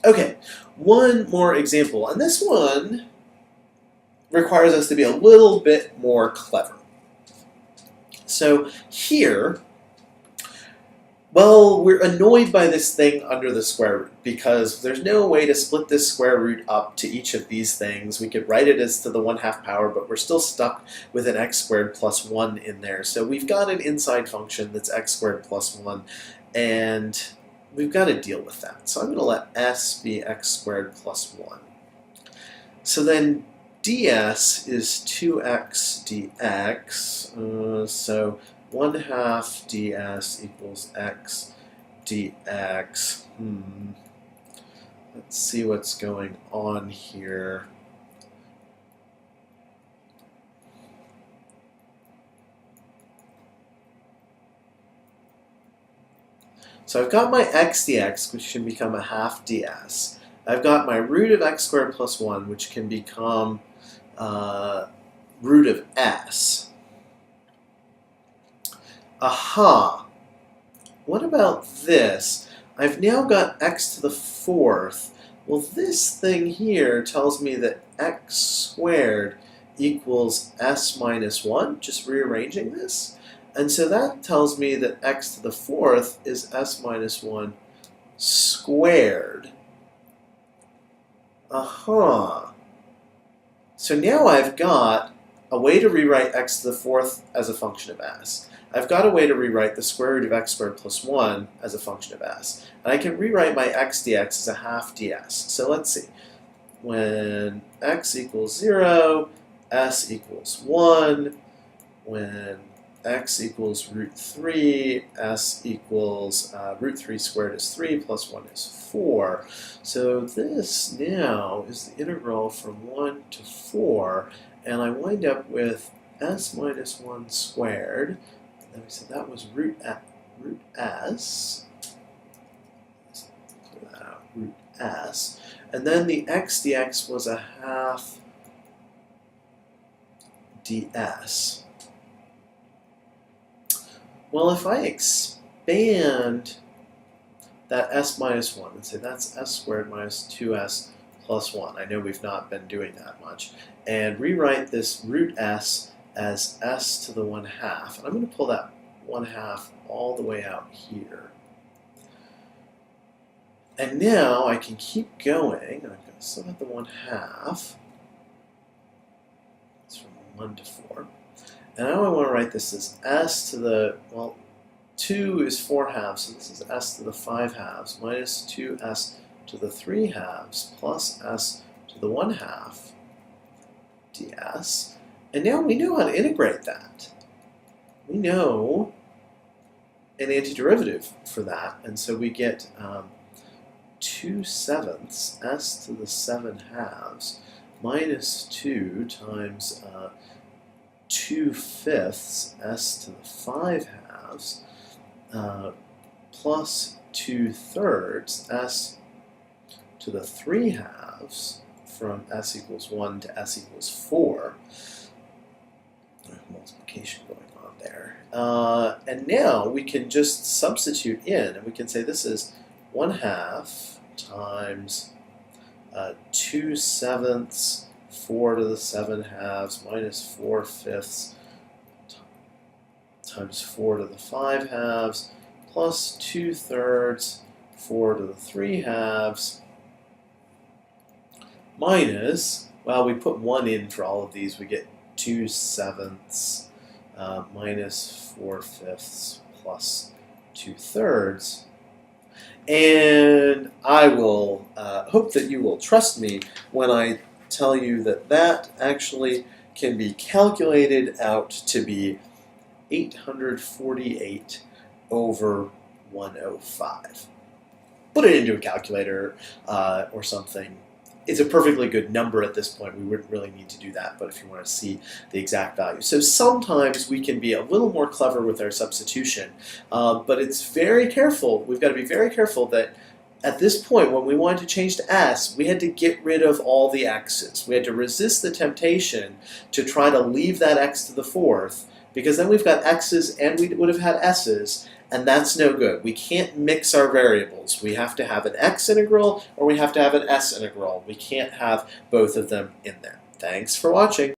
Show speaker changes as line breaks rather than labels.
Okay, one more example, and this one requires us to be a little bit more clever. So here, well, we're annoyed by this thing under the square root because there's no way to split this square root up to each of these things. We could write it as to the 1/2 power, but we're still stuck with an x squared plus 1 in there. So we've got an inside function that's x squared plus 1, and we've got to deal with that. So I'm going to let s be x squared plus 1. So then ds is 2x dx, so 1/2 ds equals x dx. Let's see what's going on here. So I've got my x dx, which can become 1/2 ds. I've got my root of x squared plus 1, which can become root of s. Aha! What about this? I've now got x to the 4th. Well, this thing here tells me that x squared equals s minus 1, just rearranging this. And so that tells me that x to the 4th is s minus 1 squared. Aha! So now I've got a way to rewrite x to the 4th as a function of s. I've got a way to rewrite the square root of x squared plus 1 as a function of s. And I can rewrite my x dx as 1/2 ds. So let's see. When x equals 0, s equals 1. When x equals root 3, s equals root 3 squared is 3 plus 1 is 4. So this now is the integral from 1 to 4, and I wind up with s minus 1 squared. And then we said that was root s. Let's clear that out, root s. And then the x dx was 1/2 ds. Well, if I expand that s minus 1 and say that's s squared minus 2s plus 1, I know we've not been doing that much, and rewrite this root s as s to the 1/2, and I'm going to pull that 1/2 all the way out here. And now I can keep going, and I've got still got the 1/2. It's from 1 to 4. And now I want to write this as s to the, well, 2 is 4/2, so this is s to the 5/2 minus 2s to the 3/2 plus s to the 1/2 ds. And now we know how to integrate that. We know an antiderivative for that, and so we get 2/7 s to the 7/2 minus 2 times 2/5 s to the 5/2 plus 2/3 s to the 3/2 from s equals 1 to s equals 4. Multiplication going on there. And now we can just substitute in, and we can say this is 1/2 times 2/7 4 to the 7/2 minus 4/5 times 4 to the 5/2 plus 2/3 4 to the 3/2 minus, well, we put 1 in for all of these, we get 2/7 minus 4/5 plus 2/3. And I will hope that you will trust me when I tell you that that actually can be calculated out to be 848 over 105. Put it into a calculator or something. It's a perfectly good number at this point. We wouldn't really need to do that, but if you want to see the exact value. So sometimes we can be a little more clever with our substitution, but it's very careful. We've got to be very careful that at this point, when we wanted to change to s, we had to get rid of all the x's. We had to resist the temptation to try to leave that x to the 4th, because then we've got x's and we would have had s's, And that's no good. We can't mix our variables. We have to have an x integral or we have to have an s integral. We can't have both of them in there. Thanks for watching.